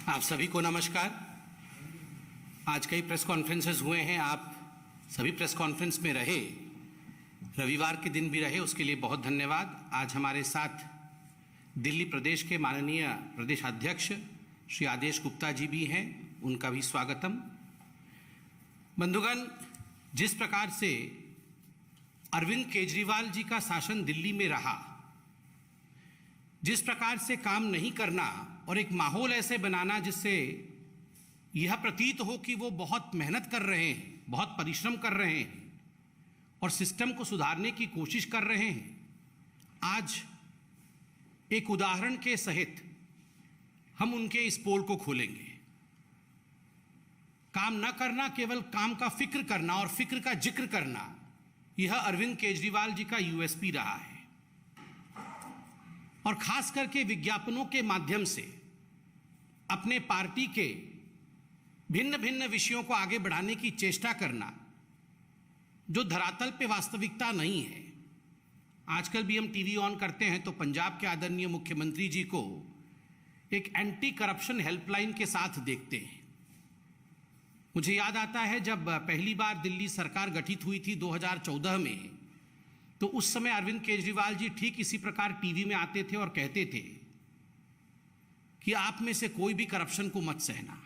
आप सभी को नमस्कार। आज कई प्रेस कॉन्फ्रेंसेस हुए हैं, आप सभी प्रेस कॉन्फ्रेंस में रहे, रविवार के दिन भी रहे, उसके लिए बहुत धन्यवाद। आज हमारे साथ दिल्ली प्रदेश के माननीय प्रदेश अध्यक्ष श्री आदेश गुप्ता जी भी हैं, उनका भी स्वागतम। बंधुगण, जिस प्रकार से अरविंद केजरीवाल जी का शासन दिल्ली में रहा, जिस प्रकार से काम नहीं करना और एक माहौल ऐसे बनाना जिससे यह प्रतीत हो कि वो बहुत मेहनत कर रहे हैं, बहुत परिश्रम कर रहे हैं और सिस्टम को सुधारने की कोशिश कर रहे हैं, आज एक उदाहरण के सहित हम उनके इस पोल को खोलेंगे। काम न करना, केवल काम का फिक्र करना और फिक्र का जिक्र करना, यह अरविंद केजरीवाल जी का यूएसपी रहा है। और खास करके विज्ञापनों के माध्यम से अपने पार्टी के भिन्न भिन्न विषयों को आगे बढ़ाने की चेष्टा करना, जो धरातल पे वास्तविकता नहीं है। आजकल भी हम टीवी ऑन करते हैं तो पंजाब के आदरणीय मुख्यमंत्री जी को एक एंटी करप्शन हेल्पलाइन के साथ देखते हैं। मुझे याद आता है जब पहली बार दिल्ली सरकार गठित हुई थी 2014 में, तो उस समय अरविंद केजरीवाल जी ठीक इसी प्रकार टीवी में आते थे और कहते थे कि आप में से कोई भी करप्शन को मत सहना,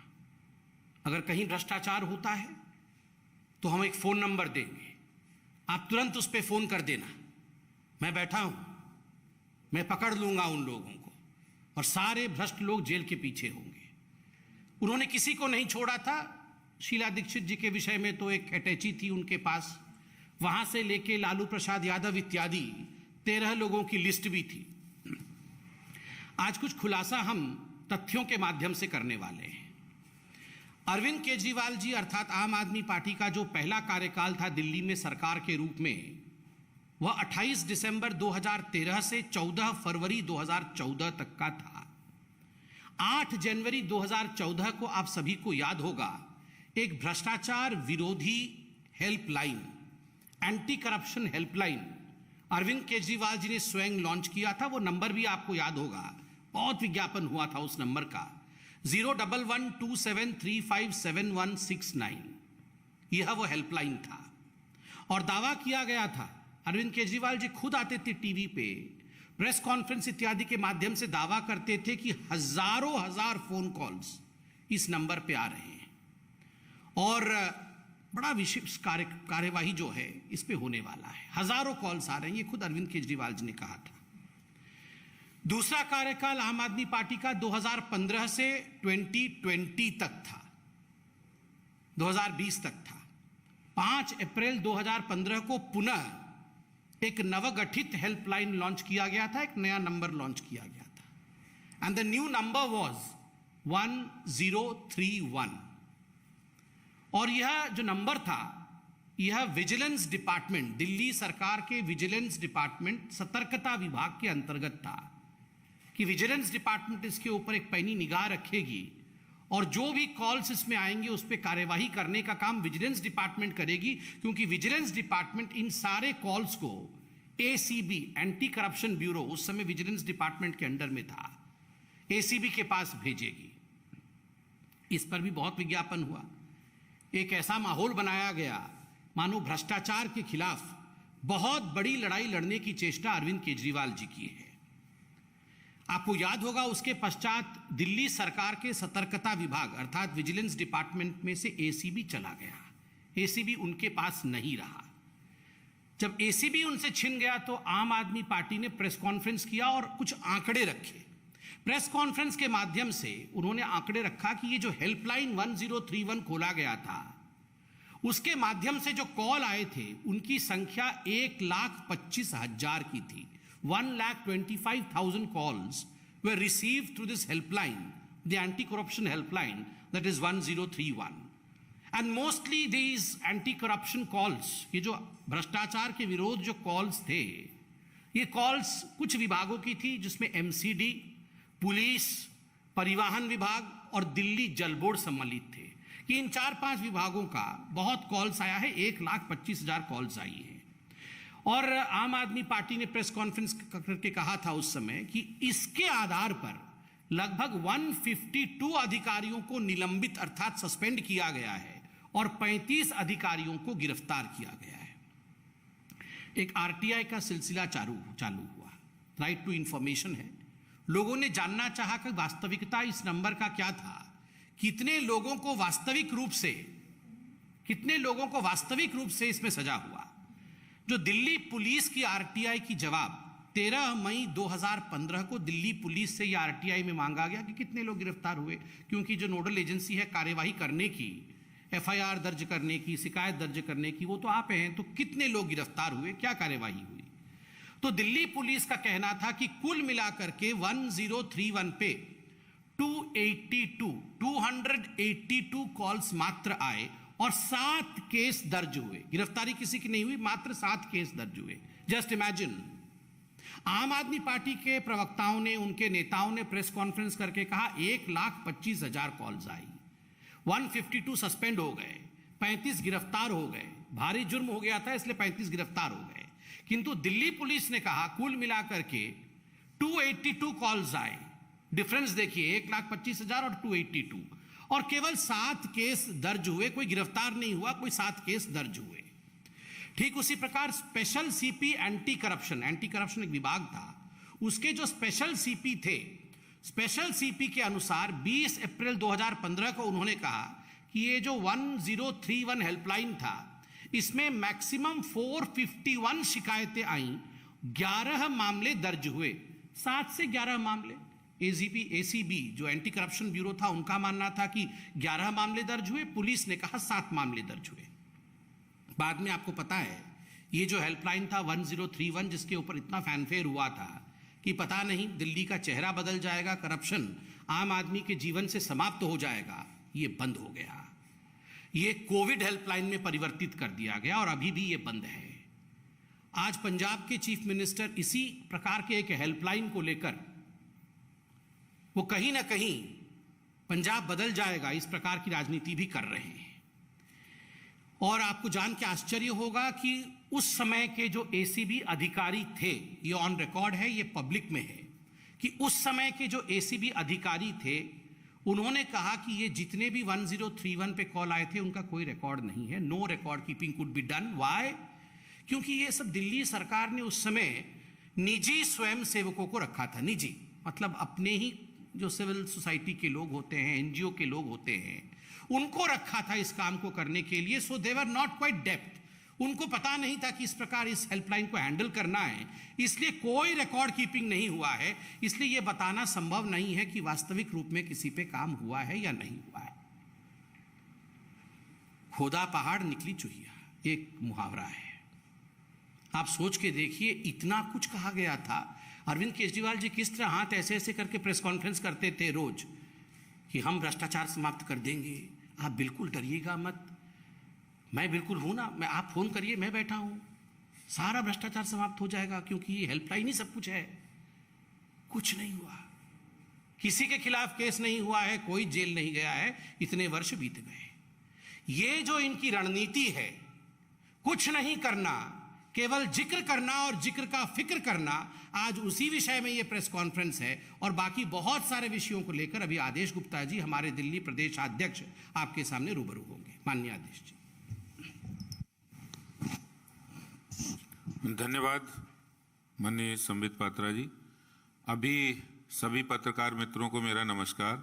अगर कहीं भ्रष्टाचार होता है तो हम एक फोन नंबर देंगे, आप तुरंत उस पर फोन कर देना, मैं बैठा हूं, मैं पकड़ लूंगा उन लोगों को और सारे भ्रष्ट लोग जेल के पीछे होंगे। उन्होंने किसी को नहीं छोड़ा था। शीला दीक्षित जी के विषय में तो एक अटैची थी उनके पास, वहां से लेके लालू प्रसाद यादव इत्यादि 13 लोगों की लिस्ट भी थी। आज कुछ खुलासा हम तथ्यों के माध्यम से करने वाले हैं। अरविंद केजरीवाल जी अर्थात आम आदमी पार्टी का जो पहला कार्यकाल था दिल्ली में सरकार के रूप में, वह 28 दिसंबर 2013 से 14 फरवरी 2014 तक का था। 8 जनवरी 2014 को आप सभी को याद होगा, एक भ्रष्टाचार विरोधी helpline, anti corruption helpline Arvind Kejriwal ji ने स्वयं लॉन्च किया था। वो नंबर भी आपको याद होगा, बहुत विज्ञापन हुआ था उस नंबर का, 01127357169। यह वो हेल्पलाइन था और दावा किया गया था, अरविंद केजरीवाल जी खुद आते थे टीवी पे, प्रेस कॉन्फ्रेंस इत्यादि के माध्यम से दावा करते थे कि हजारों हजार फोन कॉल्स इस नंबर पे आ रहे हैं और बड़ा विशेष कार्यवाही जो है इस पे होने वाला है। हजारों कॉल्स आ रहे हैं, ये खुद अरविंद केजरीवाल जी ने कहा था। दूसरा कार्यकाल आम आदमी पार्टी का 2015 से 2020 तक था, 2020 तक था। 5 अप्रैल 2015 को पुनः एक नवगठित हेल्पलाइन लॉन्च किया गया था, एक नया नंबर लॉन्च किया गया था and the new number was 1031। और यह जो नंबर था, यह विजिलेंस डिपार्टमेंट, दिल्ली सरकार के विजिलेंस डिपार्टमेंट सतर्कता विभाग के अंतर्गत था कि विजिलेंस डिपार्टमेंट इसके ऊपर एक पैनी निगाह रखेगी और जो भी कॉल्स इसमें आएंगे उस पर कार्यवाही करने का काम विजिलेंस डिपार्टमेंट करेगी, क्योंकि विजिलेंस डिपार्टमेंट इन सारे कॉल्स को एसीबी, एंटी करप्शन ब्यूरो, उस समय विजिलेंस डिपार्टमेंट के अंडर में था, एसीबी के पास भेजेगी। इस पर भी बहुत विज्ञापन हुआ। एक ऐसा माहौल बनाया गया मानो भ्रष्टाचार के खिलाफ बहुत बड़ी लड़ाई लड़ने की चेष्टा अरविंद केजरीवाल जी की है। आपको याद होगा उसके पश्चात दिल्ली सरकार के सतर्कता विभाग अर्थात विजिलेंस डिपार्टमेंट में से एसीबी चला गया, एसीबी उनके पास नहीं रहा। जब एसीबी उनसे छिन गया तो आम आदमी पार्टी ने प्रेस कॉन्फ्रेंस किया और कुछ आंकड़े रखे। प्रेस कॉन्फ्रेंस के माध्यम से उन्होंने आंकड़े रखा कि ये जो हेल्पलाइन 1031 खोला गया था, उसके माध्यम से जो कॉल आए थे उनकी संख्या 1,25,000 की थी। 1,25,000 calls were received through this helpline, the anti-corruption helpline, that is 1031. And mostly these anti-corruption calls, ये जो भ्रष्टाचार के विरोध जो कॉल्स थे, ये कॉल्स कुछ विभागों की थी जिसमें एमसीडी, पुलिस, परिवहन विभाग और दिल्ली जल बोर्ड सम्मिलित थे कि इन 4-5 विभागों का बहुत कॉल्स आया है। 1,25,000 कॉल्स आई है और आम आदमी पार्टी ने प्रेस कॉन्फ्रेंस करके कहा था उस समय कि इसके आधार पर लगभग 152 अधिकारियों को निलंबित अर्थात सस्पेंड किया गया है और 35 अधिकारियों को गिरफ्तार किया गया है। एक आरटीआई का सिलसिला चालू हुआ, राइट टू इंफॉर्मेशन है। लोगों ने जानना चाहा कि वास्तविकता इस नंबर का क्या था, कितने लोगों को वास्तविक रूप से इसमें सजा हुआ। जो दिल्ली पुलिस की आरटीआई की जवाब 13 मई 2015 को दिल्ली पुलिस से यह आरटीआई में मांगा गया कि कितने लोग गिरफ्तार हुए, क्योंकि जो नोडल एजेंसी है कार्यवाही करने की, एफआईआर दर्ज करने की, शिकायत दर्ज करने की, वो तो आप हैं। तो कितने लोग गिरफ्तार हुए, क्या कार्यवाही हुई? तो दिल्ली पुलिस का कहना था कि कुल मिलाकर के 1031 पे 282 कॉल्स मात्र आए और 7 केस दर्ज हुए। गिरफ्तारी किसी की नहीं हुई, मात्र 7 केस दर्ज हुए। Just imagine. आम आदमी पार्टी के प्रवक्ताओं ने, उनके नेताओं ने प्रेस कॉन्फ्रेंस करके कहा 1,25,000 कॉल्स आई, 152 सस्पेंड हो गए, 35 गिरफ्तार हो गए। भारी जुर्म हो गया था इसलिए 35 गिरफ्तार हो गए। किंतु दिल्ली पुलिस ने कहा कुल मिलाकर के 282 कॉल्स आए। डिफरेंस देखिए, 1,25,000 और 282, और केवल 7 केस दर्ज हुए। कोई गिरफ्तार नहीं हुआ, कोई 7 केस दर्ज हुए। ठीक उसी प्रकार स्पेशल सीपी एंटी करप्शन एक विभाग था, उसके जो स्पेशल सीपी थे, स्पेशल सीपी के अनुसार 20 अप्रैल 2015 को उन्होंने कहा कि ये जो 1031 हेल्पलाइन था, इसमें मैक्सिमम 451 शिकायतें आईं, 11 मामले दर्ज हुए। 7 से 11 मामले। एसीबी जो एंटी करप्शन ब्यूरो था, उनका मानना था कि 11 मामले दर्ज हुए, पुलिस ने कहा 7 मामले दर्ज हुए। बाद में आपको पता है ये जो हेल्पलाइन था 1031, जिसके ऊपर इतना फैनफेयर हुआ था कि पता नहीं दिल्ली का चेहरा बदल जाएगा, करप्शन आम आदमी के जीवन से समाप्त हो जाएगा, ये बंद हो गया। ये कोविड हेल्पलाइन में परिवर्तित कर दिया गया और अभी भी ये बंद है। आज पंजाब के चीफ मिनिस्टर इसी प्रकार के एक हेल्पलाइन को लेकर वो कहीं ना कहीं पंजाब बदल जाएगा इस प्रकार की राजनीति भी कर रहे हैं। और आपको जान के आश्चर्य होगा कि उस समय के जो एसीबी अधिकारी थे, ये ऑन रिकॉर्ड है, ये पब्लिक में है, कि उस समय के जो एसीबी अधिकारी थे, उन्होंने कहा कि ये जितने भी 1031 पे कॉल आए थे उनका कोई रिकॉर्ड नहीं है, no record keeping could be done. Why? क्योंकि ये सब दिल्ली सरकार ने उस समय निजी स्वयं सेवकों को रखा था। निजी मतलब अपने ही जो सिविल सोसाइटी के लोग होते हैं, एनजीओ के लोग होते हैं, उनको रखा था इस काम को करने के लिए। सो दे वर नॉट क्वाइट डेप्थ। उनको पता नहीं था कि इस प्रकार इस हेल्पलाइन को हैंडल करना है, इसलिए कोई रिकॉर्ड कीपिंग नहीं हुआ है। इसलिए यह बताना संभव नहीं है कि वास्तविक रूप में किसी पे काम हुआ है या नहीं हुआ है। खोदा पहाड़ निकली चुहिया, एक मुहावरा है। आप सोच के देखिए, इतना कुछ कहा गया था। अरविंद केजरीवाल जी किस तरह हाथ ऐसे ऐसे करके प्रेस कॉन्फ्रेंस करते थे रोज कि हम भ्रष्टाचार समाप्त कर देंगे, आप बिल्कुल डरिएगा मत, मैं बिल्कुल हूं ना, मैं, आप फोन करिए, मैं बैठा हूं, सारा भ्रष्टाचार समाप्त हो जाएगा, क्योंकि ये हेल्पलाइन ही सब कुछ है। कुछ नहीं हुआ, किसी के खिलाफ केस नहीं हुआ है, कोई जेल नहीं गया है, इतने वर्ष बीत गए। ये जो इनकी रणनीति है, कुछ नहीं करना, केवल जिक्र करना और जिक्र का फिक्र करना, आज उसी विषय में ये प्रेस कॉन्फ्रेंस है। और बाकी बहुत सारे विषयों को लेकर अभी आदेश गुप्ता जी, हमारे दिल्ली प्रदेश अध्यक्ष, आपके सामने रूबरू होंगे। माननीय आदेश जी। धन्यवाद माननीय संबित पात्रा जी। अभी सभी पत्रकार मित्रों को मेरा नमस्कार।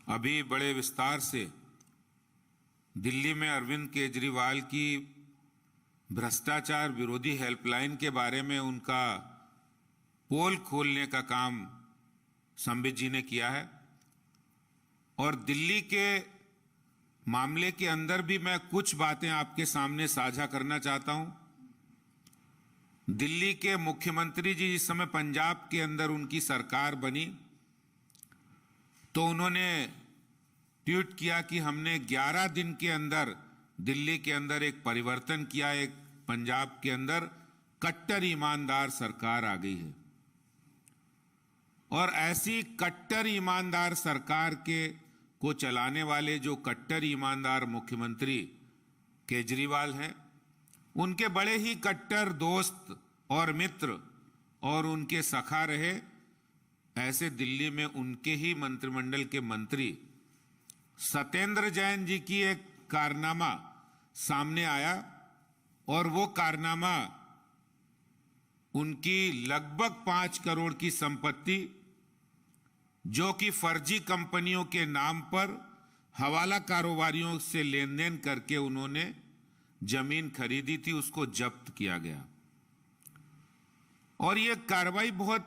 अभी बड़े विस्तार से दिल्ली में अरविंद केजरीवाल की भ्रष्टाचार विरोधी हेल्पलाइन के बारे में उनका पोल खोलने का काम संबित जी ने किया है, और दिल्ली के मामले के अंदर भी मैं कुछ बातें आपके सामने साझा करना चाहता हूं। दिल्ली के मुख्यमंत्री जी जिस समय पंजाब के अंदर उनकी सरकार बनी, तो उन्होंने ट्वीट किया कि हमने 11 दिन के अंदर दिल्ली के अंदर एक परिवर्तन किया, एक पंजाब के अंदर कट्टर ईमानदार सरकार आ गई है। और ऐसी कट्टर ईमानदार सरकार को चलाने वाले जो कट्टर ईमानदार मुख्यमंत्री केजरीवाल हैं, उनके बड़े ही कट्टर दोस्त और मित्र और उनके सखा रहे ऐसे दिल्ली में उनके ही मंत्रिमंडल के मंत्री सत्येंद्र जैन जी की एक कारनामा सामने आया और वो कारनामा उनकी लगभग 5 करोड़ की संपत्ति जो कि फर्जी कंपनियों के नाम पर हवाला कारोबारियों से लेन देन करके उन्होंने जमीन खरीदी थी, उसको जब्त किया गया। और यह कार्रवाई बहुत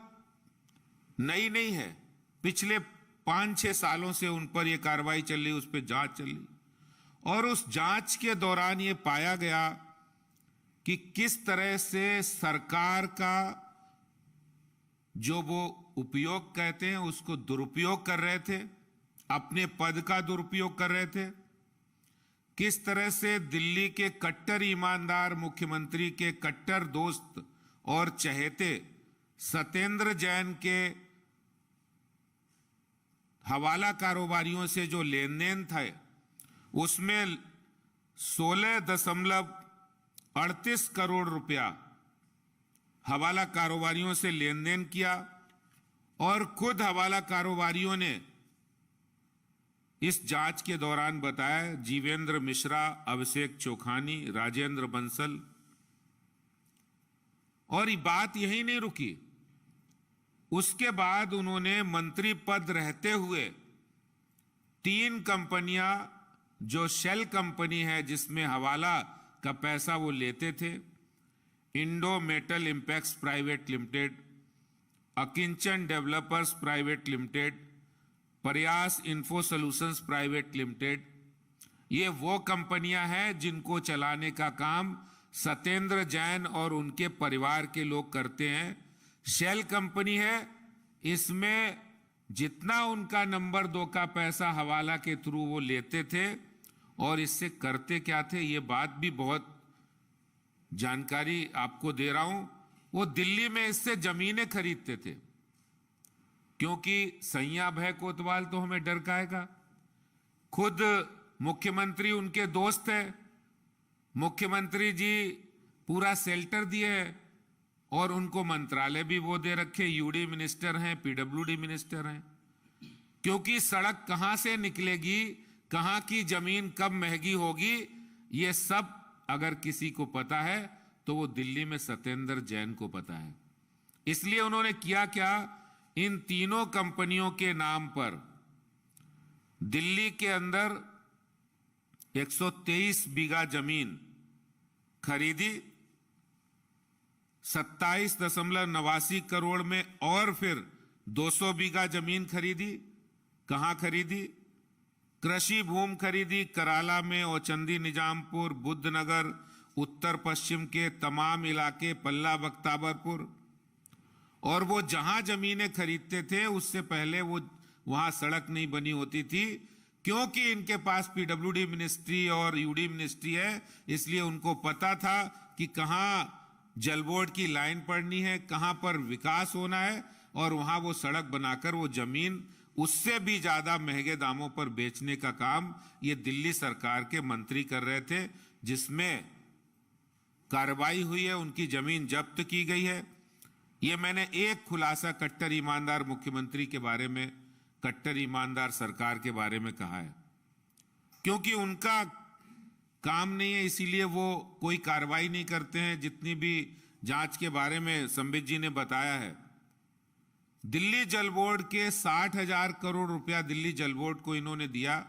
नई नहीं है, पिछले 5-6 सालों से उन पर यह कार्रवाई चल रही, उस पर जांच चल रही। और उस जांच के दौरान यह पाया गया कि किस तरह से सरकार का जो वो उपयोग कहते हैं उसको दुरुपयोग कर रहे थे, अपने पद का दुरुपयोग कर रहे थे। किस तरह से दिल्ली के कट्टर ईमानदार मुख्यमंत्री के कट्टर दोस्त और चहेते सत्येंद्र जैन के हवाला कारोबारियों से जो लेन देन था उसमें 16.38 करोड़ रुपया हवाला कारोबारियों से लेन देन किया। और खुद हवाला कारोबारियों ने इस जांच के दौरान बताया, जीवेंद्र मिश्रा, अभिषेक चोखानी, राजेंद्र बंसल। और ये बात यही नहीं रुकी, उसके बाद उन्होंने मंत्री पद रहते हुए 3 कंपनियां जो शेल कंपनी है जिसमें हवाला का पैसा वो लेते थे, Indo Metal Impex Private Limited, Akinchan Developers Private Limited, Prayas Info Solutions Private Limited, ये वो कंपनियां हैं जिनको चलाने का काम सत्येंद्र जैन और उनके परिवार के लोग करते हैं। शेल कंपनी है, इसमें जितना उनका नंबर 2 का पैसा हवाला के थ्रू वो लेते थे और इससे करते क्या थे, ये बात भी बहुत जानकारी आपको दे रहा हूं। वो दिल्ली में इससे जमीनें खरीदते थे, क्योंकि सैया भय कोतवाल तो हमें डर काएगा। खुद मुख्यमंत्री उनके दोस्त है, मुख्यमंत्री जी पूरा शेल्टर दिए है और उनको मंत्रालय भी वो दे रखे, यूडी मिनिस्टर हैं, पीडब्ल्यूडी मिनिस्टर हैं। क्योंकि सड़क कहां से निकलेगी, कहां की जमीन कब महंगी होगी, ये सब अगर किसी को पता है तो वो दिल्ली में सत्येंद्र जैन को पता है। इसलिए उन्होंने किया क्या, इन तीनों कंपनियों के नाम पर दिल्ली के अंदर 123 बीघा जमीन खरीदी, 27.89 करोड़ में, और फिर 200 बीघा जमीन खरीदी। कहां खरीदी? कृषि भूमि खरीदी कराला में, औचंदी, निजामपुर, बुद्धनगर, उत्तर पश्चिम के तमाम इलाके, पल्ला, बख्ताबरपुर। और वो जहां जमीनें खरीदते थे उससे पहले वो वहां सड़क नहीं बनी होती थी, क्योंकि इनके पास पीडब्ल्यूडी मिनिस्ट्री और यूडी मिनिस्ट्री है, इसलिए उनको पता था कि कहां जल बोर्ड की लाइन पड़नी है, कहां पर विकास होना है, और वहां वो सड़क बनाकर वो जमीन उससे भी ज्यादा महंगे दामों पर बेचने का काम ये दिल्ली सरकार के मंत्री कर रहे थे, जिसमें कार्रवाई हुई है, उनकी जमीन जब्त की गई है। ये मैंने एक खुलासा कट्टर ईमानदार मुख्यमंत्री के बारे में, कट्टर ईमानदार सरकार के बारे में कहा है, क्योंकि उनका काम नहीं है, इसीलिए वो कोई कार्रवाई नहीं करते हैं। जितनी भी जांच के बारे में संबित जी ने बताया है, दिल्ली जल बोर्ड के 60,000 करोड़ रुपया दिल्ली जल बोर्ड को इन्होंने दिया।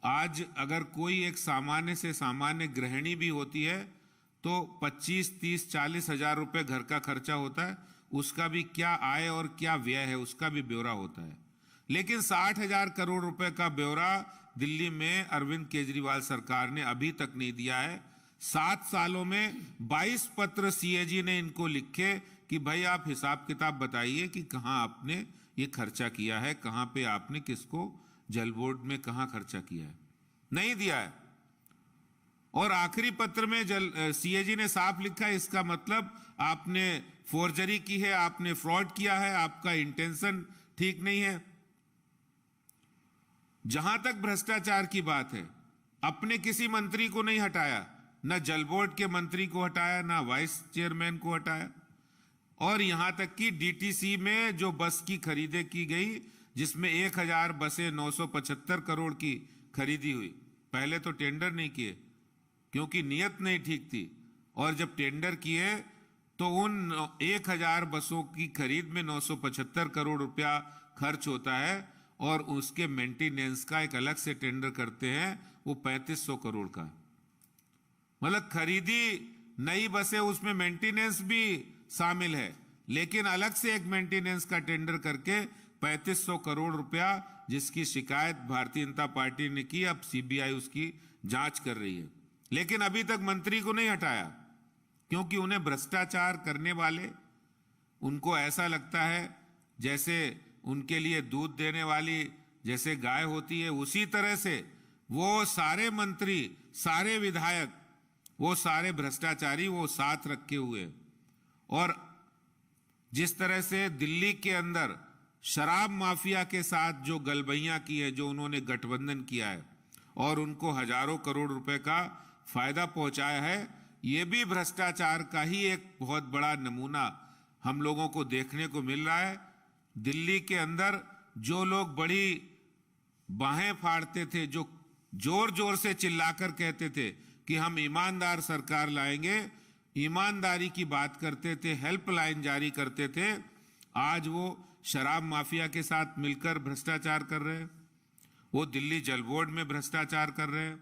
आज अगर कोई एक सामान्य से सामान्य गृहिणी भी होती है तो 25, 30, 40 हजार रुपए घर का खर्चा होता है, उसका भी क्या आय और क्या व्यय है उसका भी ब्यौरा होता है। लेकिन 60,000 करोड़ रुपए का ब्यौरा दिल्ली में अरविंद केजरीवाल सरकार ने अभी तक नहीं दिया है। 7 सालों में 22 पत्र सीएजी ने इनको लिखे कि भाई आप हिसाब किताब बताइए कि कहां आपने ये खर्चा किया है, कहां पे आपने किसको जल बोर्ड में कहां खर्चा किया है, नहीं दिया है। और आखिरी पत्र में सीएजी ने साफ लिखा है, इसका मतलब आपने फोर्जरी की है, आपने फ्रॉड किया है, आपका इंटेंशन ठीक नहीं है। जहां तक भ्रष्टाचार की बात है, अपने किसी मंत्री को नहीं हटाया, ना जल बोर्ड के मंत्री को हटाया, ना वाइस चेयरमैन को हटाया। और यहां तक कि डीटीसी में जो बस की खरीदें की गई, जिसमें 1000 बसें 975 करोड़ की खरीदी हुई। पहले तो टेंडर नहीं किए क्योंकि नीयत नहीं ठीक थी, और जब टेंडर किए तो उन 1000 बसों की खरीद में 975 करोड़ रुपया खर्च होता है, और उसके मेंटेनेंस का एक अलग से टेंडर करते हैं, वो 3500 करोड़ का। मतलब खरीदी नई बसें, उसमें मेंटेनेंस भी शामिल है, लेकिन अलग से एक मेंटेनेंस का टेंडर करके 3500 करोड़ रुपया, जिसकी शिकायत भारतीय जनता पार्टी ने की। अब सीबीआई उसकी जांच कर रही है, लेकिन अभी तक मंत्री को नहीं हटाया, क्योंकि उन्हें भ्रष्टाचार करने वाले, उनको ऐसा लगता है जैसे उनके लिए दूध देने वाली जैसे गाय होती है, उसी तरह से वो सारे मंत्री, सारे विधायक, वो सारे भ्रष्टाचारी वो साथ रखे हुए। और जिस तरह से दिल्ली के अंदर शराब माफिया के साथ जो गलबैयां की है, जो उन्होंने गठबंधन किया है और उनको हजारों करोड़ रुपए का फायदा पहुंचाया है, ये भी भ्रष्टाचार का ही एक बहुत बड़ा नमूना हम लोगों को देखने को मिल रहा है। दिल्ली के अंदर जो लोग बड़ी बाहें फाड़ते थे, जो जोर जोर से चिल्लाकर कहते थे कि हम ईमानदार सरकार लाएंगे, ईमानदारी की बात करते थे, हेल्पलाइन जारी करते थे, आज वो शराब माफिया के साथ मिलकर भ्रष्टाचार कर रहे हैं। वो दिल्ली जल बोर्ड में भ्रष्टाचार कर रहे हैं,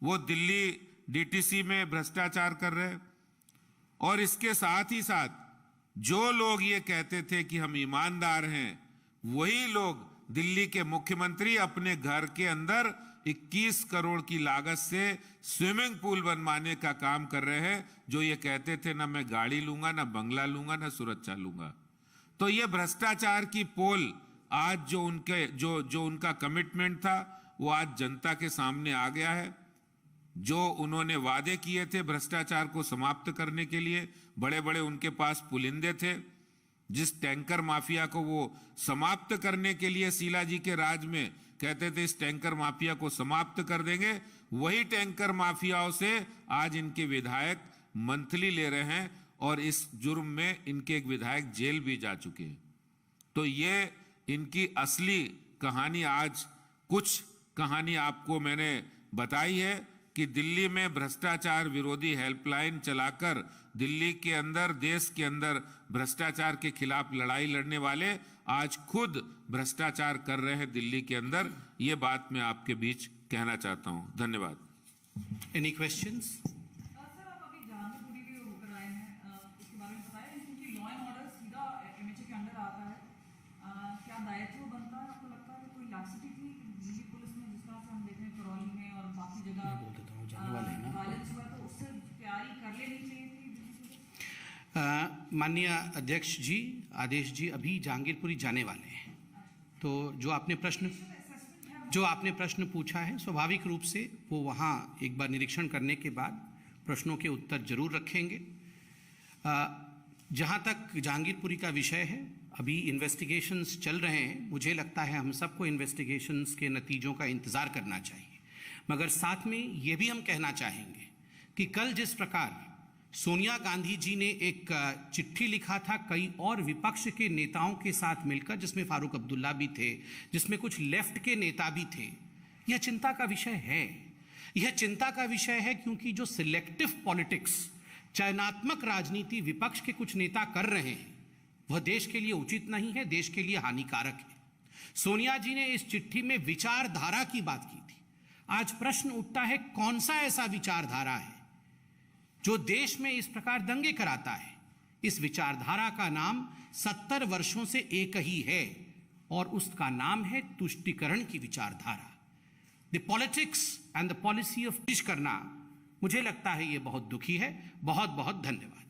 वो दिल्ली डीटीसी में भ्रष्टाचार कर रहे हैं। और इसके साथ ही साथ जो लोग ये कहते थे कि हम ईमानदार हैं, वही लोग दिल्ली के मुख्यमंत्री अपने घर के अंदर 21 करोड़ की लागत से स्विमिंग पूल बनवाने का काम कर रहे हैं, जो ये कहते थे ना मैं गाड़ी लूंगा, ना बंगला लूंगा, ना सुरक्षा लूंगा। तो ये भ्रष्टाचार की पोल आज जो उनका कमिटमेंट था, वो आज जनता के सामने आ गया है। जो उन्होंने वादे किए थे भ्रष्टाचार को समाप्त करने के लिए, बड़े बड़े उनके पास पुलिंदे थे। जिस टैंकर माफिया को वो समाप्त करने के लिए शीला जी के राज में कहते थे इस टैंकर माफिया को समाप्त कर देंगे, वही टैंकर माफियाओं से आज इनके विधायक मंथली ले रहे हैं, और इस जुर्म में इनके एक विधायक जेल भी जा चुके हैं। तो ये इनकी असली कहानी, आज कुछ कहानी आपको मैंने बताई है कि दिल्ली में भ्रष्टाचार विरोधी हेल्पलाइन चलाकर दिल्ली के अंदर, देश के अंदर भ्रष्टाचार के खिलाफ लड़ाई लड़ने वाले आज खुद भ्रष्टाचार कर रहे हैं दिल्ली के अंदर। ये बात मैं आपके बीच कहना चाहता हूं। धन्यवाद। Any questions? सर, आप अभी जहांगीरपुरी के होकर आए हैं, उसके बारे में बताया, क्योंकि लॉ एंड ऑर्डर सीधा एमएचए के अंडर आता है। क्या दायित्व बनता है, आपको लगता है कोई लाक्सिटी थी दिल्ली पुलिस में, जिस तरह से हम देख रहे हैं करौली में और बाकी जगह वायलेंस हुआ, तो उससे तैयारी कर लेनी चाहिए थी दिल्ली पुलिस? माननीय अध्यक्ष जी, आदेश जी अभी जहांगीरपुरी जाने वाले हैं, तो जो आपने प्रश्न पूछा है, स्वाभाविक रूप से वो वहाँ एक बार निरीक्षण करने के बाद प्रश्नों के उत्तर जरूर रखेंगे। जहाँ तक जहांगीरपुरी का विषय है, अभी इन्वेस्टिगेशंस चल रहे हैं। मुझे लगता है हम सबको इन्वेस्टिगेशंस के नतीजों का इंतज़ार करना चाहिए, मगर साथ में ये भी हम कहना चाहेंगे कि कल जिस प्रकार सोनिया गांधी जी ने एक चिट्ठी लिखा था कई और विपक्ष के नेताओं के साथ मिलकर, जिसमें फारूक अब्दुल्ला भी थे, जिसमें कुछ लेफ्ट के नेता भी थे, यह चिंता का विषय है। यह चिंता का विषय है क्योंकि जो सिलेक्टिव पॉलिटिक्स, चयनात्मक राजनीति विपक्ष के कुछ नेता कर रहे हैं, वह देश के लिए उचित नहीं है, देश के लिए हानिकारक है। सोनिया जी ने इस चिट्ठी में विचारधारा की बात की थी। आज प्रश्न उठता है, कौन सा ऐसा विचारधारा है जो देश में इस प्रकार दंगे कराता है? इस विचारधारा का नाम 70 वर्षों से एक ही है, और उसका नाम है तुष्टीकरण की विचारधारा। The politics and the policy of करना, मुझे लगता है ये बहुत दुखी है। बहुत बहुत धन्यवाद।